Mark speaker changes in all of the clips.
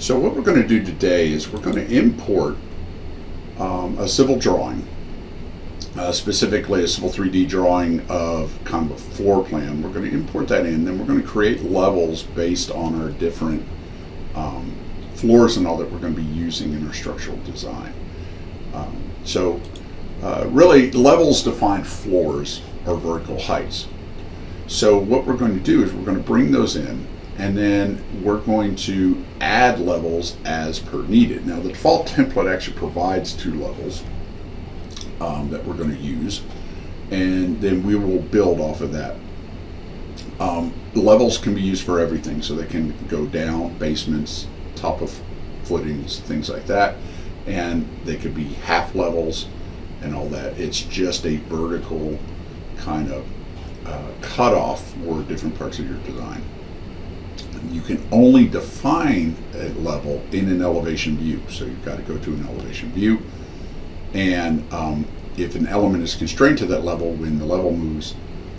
Speaker 1: So what we're going to do today is we're going to import a civil drawing, specifically a civil 3D drawing of kind of a floor plan. We're going to import that in, then we're going to create levels based on our different floors and all that we're going to be using in our structural design. Really, levels define floors or vertical heights. So what we're going to do is we're going to bring those in, and then we're going to add levels as per needed. Now the default template actually provides 2 levels that we're going to use, and then we will build off of that. Levels can be used for everything, so they can go down, basements, top of footings, things like that, and they could be half levels and all that. It's just a vertical kind of cutoff for different parts of your design. You can only define a level in an elevation view, so you've got to go to an elevation view, and if an element is constrained to that level, when the level moves,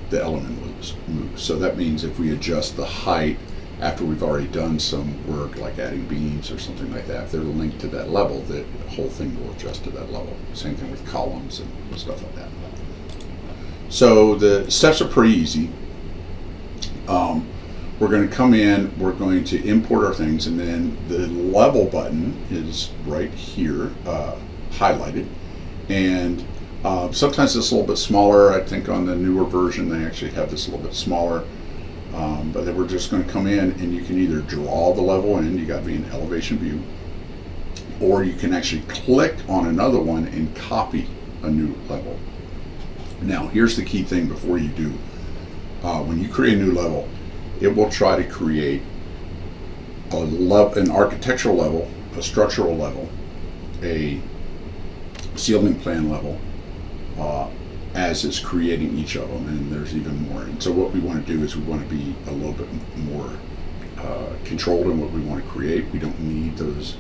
Speaker 1: the element moves. So that means if we adjust the height after we've already done some work like adding beams or something like that, if they're linked to that level, the whole thing will adjust to that level. Same thing with columns and stuff like that. So the steps are pretty easy. We're going to come in, we're going to import our things, and then the level button is right here, highlighted. And sometimes it's a little bit smaller. I think on the newer version they actually have this a little bit smaller. But then we're just going to come in, and you can either draw the level in, you got to be in elevation view, or you can actually click on another one and copy a new level. Now here's the key thing before you do. When you create a new level, it will try to create an architectural level, a structural level, a ceiling plan level, as it's creating each of them, and there's even more. And so what we want to do is we want to be a little bit more controlled in what we want to create. We don't need those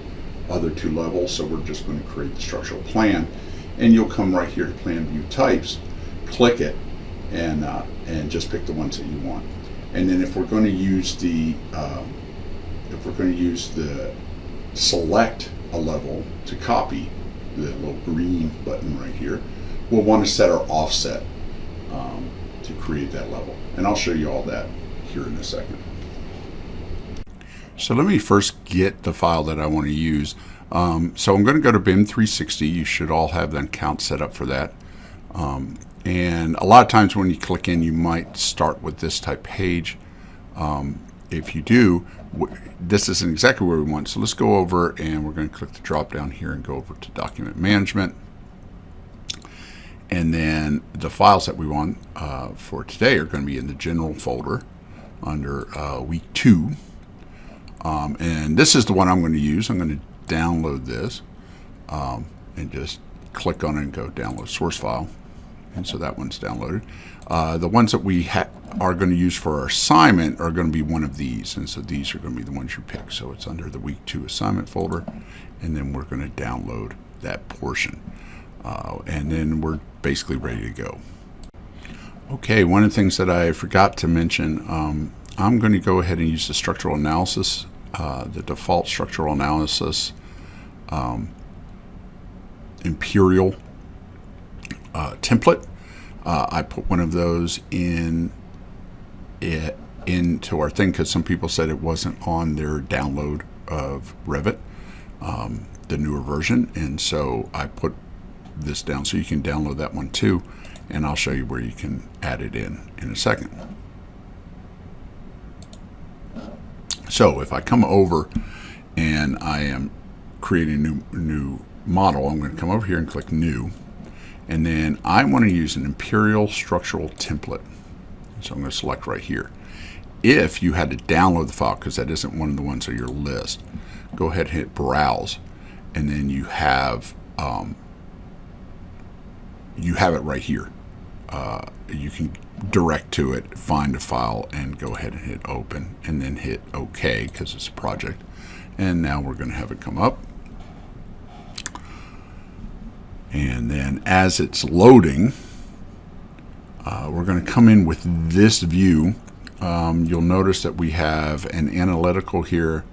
Speaker 1: other 2 levels, so we're just going to create the structural plan. And you'll come right here to Plan View Types, click it, and just pick the ones that you want. And then if we're going to use the select a level to copy, the little green button right here, we'll want to set our offset to create that level. And I'll show you all that here in a second. So let me first get the file that I want to use. So I'm going to go to BIM 360. You should all have that account set up for that. And a lot of times when you click in, you might start with this type page. If you do, this isn't exactly where we want. So let's go over, and we're going to click the drop down here and go over to Document Management. And then the files that we want for today are going to be in the General folder under Week 2. And this is the one I'm going to use. I'm going to download this and just click on it and go download source file. And so that one's downloaded. The ones that we are going to use for our assignment are going to be one of these, and so these are going to be the ones you pick. So it's under the Week 2 assignment folder, and then we're going to download that portion, and then we're basically ready to go. Okay, one of the things that I forgot to mention, I'm going to go ahead and use the structural analysis, the default structural analysis Imperial template. I put one of those into our thing because some people said it wasn't on their download of REVIT, the newer version, and so I put this down so you can download that one too, and I'll show you where you can add it in a second. So if I come over and I am creating a new model, I'm going to come over here and click New. And then I want to use an Imperial structural template. So I'm going to select right here. If you had to download the file, because that isn't one of the ones on your list, go ahead and hit Browse, and then you have it right here. You can direct to it, find a file, and go ahead and hit Open, and then hit OK because it's a project. And now we're going to have it come up. And then as it's loading, we're going to come in with this view. You'll notice that we have an analytical here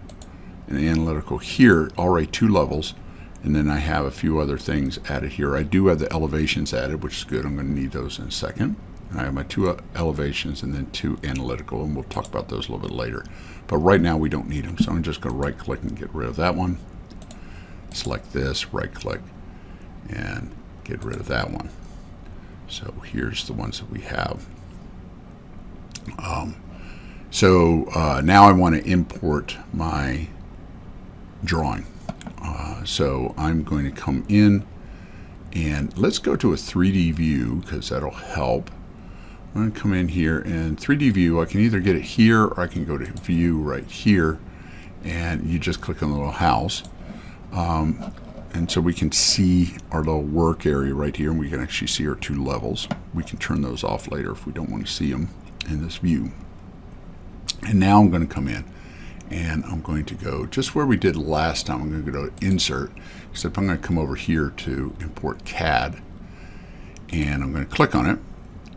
Speaker 1: and analytical here, already 2 levels, and then I have a few other things added here. I do have the elevations added, which is good. I'm going to need those in a second. And I have my 2 elevations and then 2 analytical, and we'll talk about those a little bit later. But right now we don't need them, so I'm just going to right click and get rid of that one. Select this, right click, and get rid of that one. So here's the ones that we have. Now I want to import my drawing. So I'm going to come in and let's go to a 3D view because that'll help. I'm going to come in here and 3D view. I can either get it here or I can go to view right here, and you just click on the little house. And so we can see our little work area right here, and we can actually see our 2 levels. We can turn those off later if we don't want to see them in this view. And now I'm going to come in and I'm going to go just where we did last time. I'm going to go to insert, except I'm going to come over here to import CAD, and I'm going to click on it.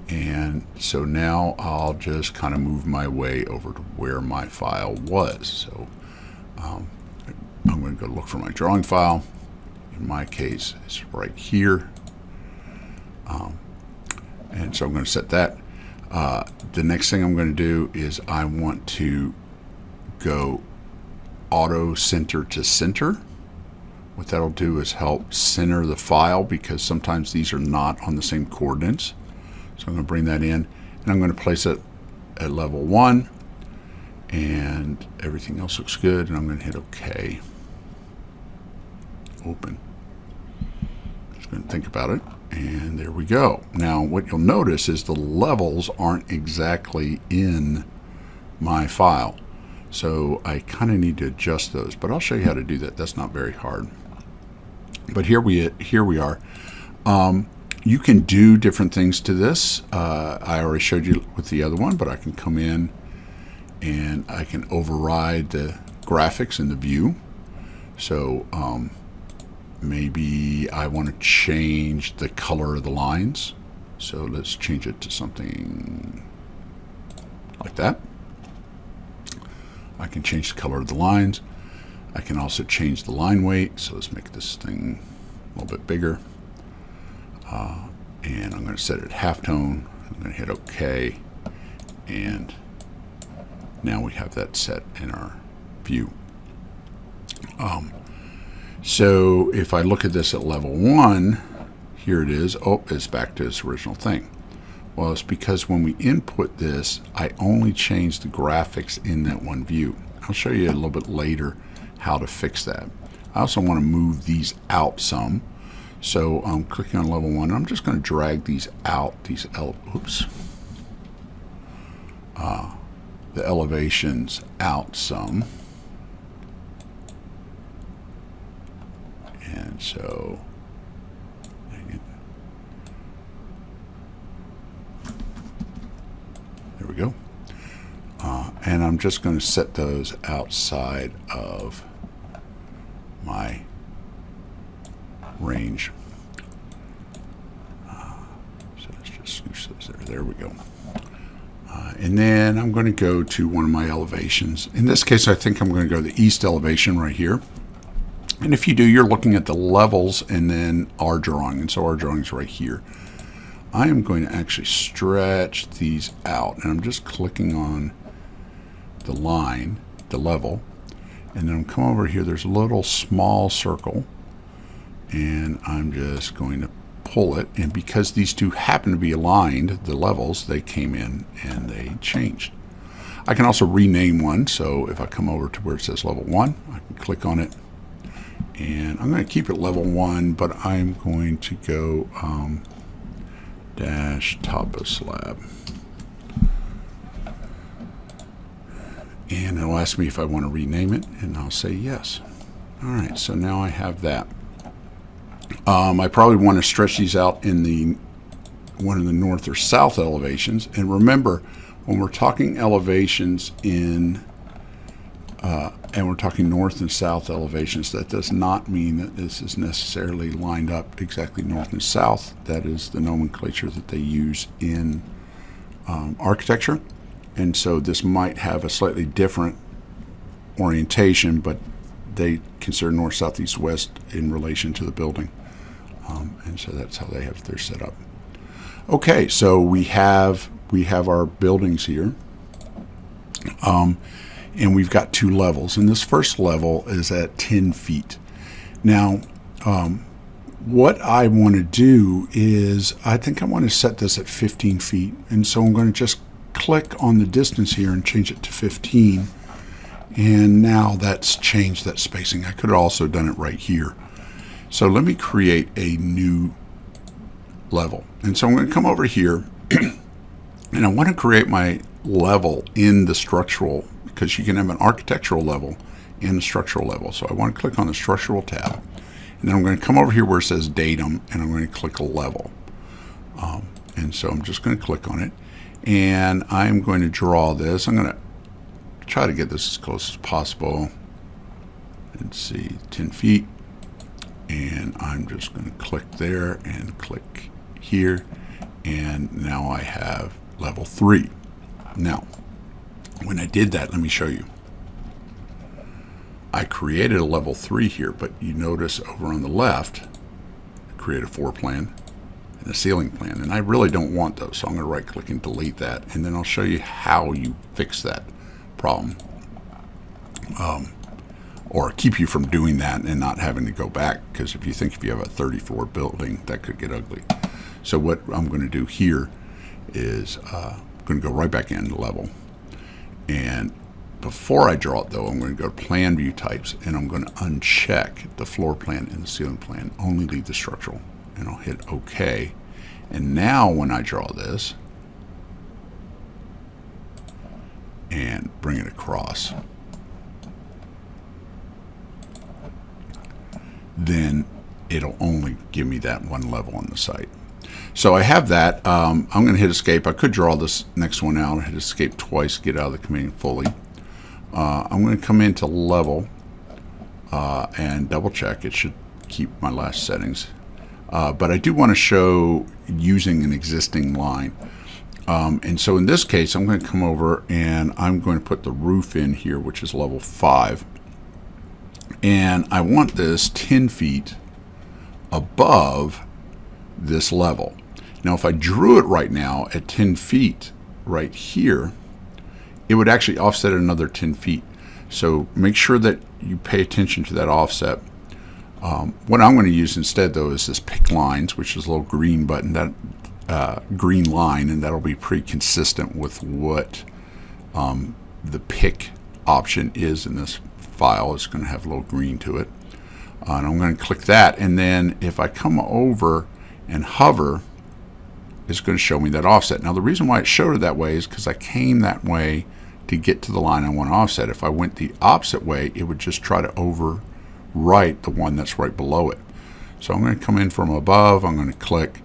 Speaker 1: And so now I'll just kind of move my way over to where my file was. So I'm going to go look for my drawing file. In my case, it's right here. And so I'm going to set that. The next thing I'm going to do is I want to go auto center to center. What that'll do is help center the file because sometimes these are not on the same coordinates. So I'm going to bring that in, and I'm going to place it at level 1, and everything else looks good, and I'm going to hit OK. Open. Just going to think about it, and there we go. Now what you'll notice is the levels aren't exactly in my file, so I kind of need to adjust those, but I'll show you how to do that. That's not very hard. But here we are. You can do different things to this. I already showed you with the other one, but I can come in and I can override the graphics in the view. So maybe I want to change the color of the lines. So let's change it to something like that. I can change the color of the lines. I can also change the line weight. So let's make this thing a little bit bigger. And I'm going to set it at halftone. I'm going to hit OK. And now we have that set in our view. So if I look at this at level 1, here it is. Oh, it's back to its original thing. Well, it's because when we input this, I only change the graphics in that one view. I'll show you a little bit later how to fix that. I also want to move these out some. So I'm clicking on level 1. I'm just going to drag these out, the elevations out some. And so, there we go. And I'm just going to set those outside of my range. So let's just switch those there. There we go. And then I'm going to go to one of my elevations. In this case, I think I'm going to go to the east elevation right here. And if you do, you're looking at the levels and then our drawing. And so our drawing is right here. I am going to actually stretch these out. And I'm just clicking on the line, the level. And then I'm come over here. There's a little small circle. And I'm just going to pull it. And because these two happen to be aligned, the levels, they came in and they changed. I can also rename one. So if I come over to where it says level 1, I can click on it. And I'm going to keep it level 1, but I'm going to go dash top of slab. And it'll ask me if I want to rename it, and I'll say yes. All right, so now I have that. I probably want to stretch these out in one of the north or south elevations. And remember, when we're talking elevations and we're talking north and south elevations, that does not mean that this is necessarily lined up exactly north and south. That is the nomenclature that they use in architecture. And so this might have a slightly different orientation, but they consider north, south, east, west in relation to the building. And so that's how they have their setup. Okay, so we have our buildings here. And we've got 2 levels. And this first level is at 10 feet. Now, what I want to do is, I think I want to set this at 15 feet. And so I'm going to just click on the distance here and change it to 15. And now that's changed that spacing. I could have also done it right here. So let me create a new level. And so I'm going to come over here and I want to create my level in the structural, because you can have an architectural level and a structural level. So I want to click on the structural tab, and then I'm going to come over here where it says datum, and I'm going to click a level. And so I'm just going to click on it, and I'm going to draw this. I'm going to try to get this as close as possible. Let's see, 10 feet. And I'm just going to click there and click here. And now I have level 3. Now, when I did that, let me show you. I created a level 3 here, but you notice over on the left, I create a floor plan and a ceiling plan. And I really don't want those, so I'm going to right click and delete that. And then I'll show you how you fix that problem. Or keep you from doing that and not having to go back, because if you have a 30-floor building, that could get ugly. So what I'm going to do here is I'm going to go right back into level. And before I draw it, though, I'm going to go to plan view types, and I'm going to uncheck the floor plan and the ceiling plan, only leave the structural, and I'll hit OK. And now when I draw this and bring it across, then it'll only give me that one level on the site. So I have that. I'm going to hit escape. I could draw this next one out. Hit escape twice, get out of the command fully. I'm going to come into level and double check. It should keep my last settings. But I do want to show using an existing line. And so in this case, I'm going to come over and I'm going to put the roof in here, which is level 5. And I want this 10 feet above this level. Now, if I drew it right now at 10 feet right here, it would actually offset another 10 feet. So make sure that you pay attention to that offset. What I'm going to use instead, though, is this pick lines, which is a little green button, that green line, and that'll be pretty consistent with what the pick option is in this file. It's going to have a little green to it. And I'm going to click that, and then if I come over and hover, it's going to show me that offset. Now, the reason why it showed it that way is because I came that way to get to the line I want to offset. If I went the opposite way, it would just try to overwrite the one that's right below it. So I'm going to come in from above, I'm going to click,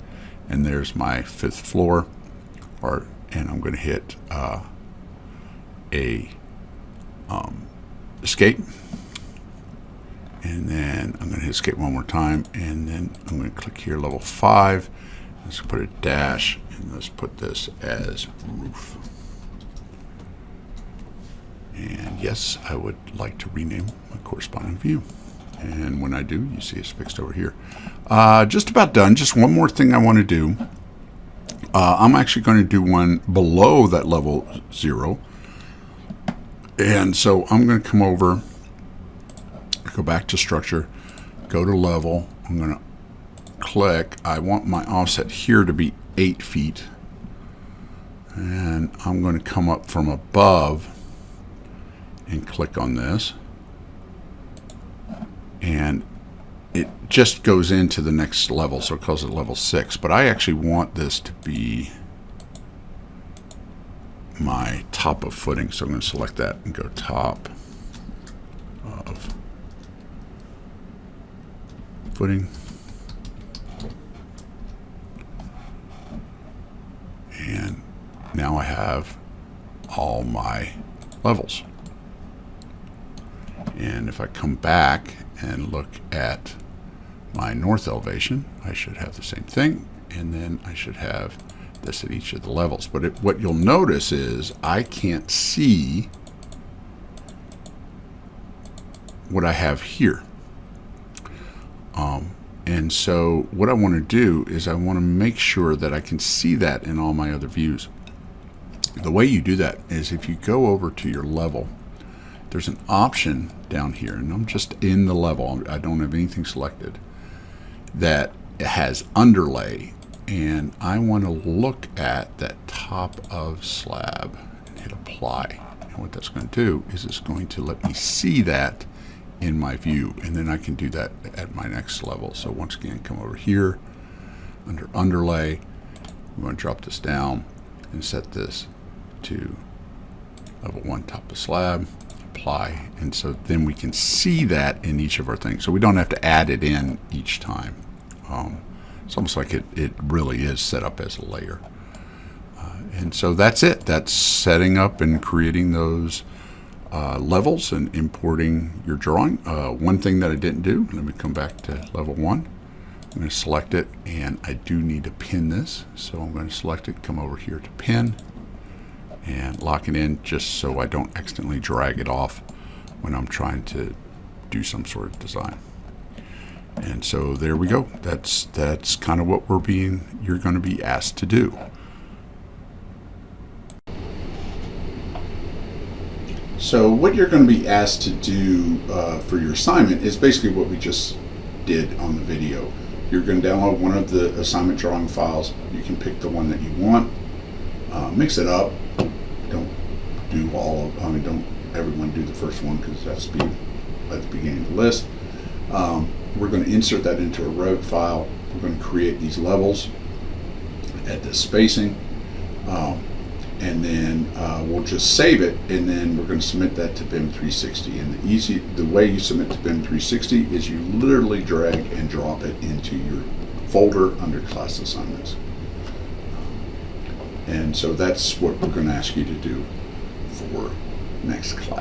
Speaker 1: and there's my 5th floor, and I'm going to hit escape, and then I'm going to hit escape one more time, and then I'm going to click here, level 5. Let's put a dash, and let's put this as roof. And yes, I would like to rename my corresponding view. And when I do, you see it's fixed over here. Just about done. Just one more thing I want to do. I'm actually going to do one below that level 0. And so I'm going to come over, go back to structure, go to level. I'm going to click. I want my offset here to be 8 feet. And I'm going to come up from above and click on this. And it just goes into the next level, so it calls it level 6. But I actually want this to be my top of footing, so I'm going to select that and go top of footing. And now I have all my levels. And if I come back and look at my north elevation, I should have the same thing, and then I should have this at each of the levels. But what you'll notice is I can't see what I have here. And so what I want to do is I want to make sure that I can see that in all my other views. The way you do that is if you go over to your level, there's an option down here, and I'm just in the level, I don't have anything selected, that has underlay, and I want to look at that top of slab and hit apply. And what that's going to do is it's going to let me see that in my view, and then I can do that at my next level. So once again, come over here under underlay, we want to drop this down and set this to level 1 top of slab, apply, and so then we can see that in each of our things, so we don't have to add it in each time. It's almost like it really is set up as a layer. And so that's it. That's setting up and creating those levels and importing your drawing. One thing that I didn't do, let me come back to level 1. I'm going to select it, and I do need to pin this, so I'm going to select it, come over here to pin, and lock it in just so I don't accidentally drag it off when I'm trying to do some sort of design. And so there we go. That's kind of what you're going to be asked to do. So what you're going to be asked to do for your assignment is basically what we just did on the video. You're going to download one of the assignment drawing files. You can pick the one that you want, mix it up. Don't do don't everyone do the first one, because that's be at the beginning of the list. We're going to insert that into a REVIT file. We're going to create these levels at this spacing, and then we'll just save it, and then we're going to submit that to BIM 360. And the way you submit to BIM 360 is you literally drag and drop it into your folder under class assignments. And so that's what we're going to ask you to do for next class.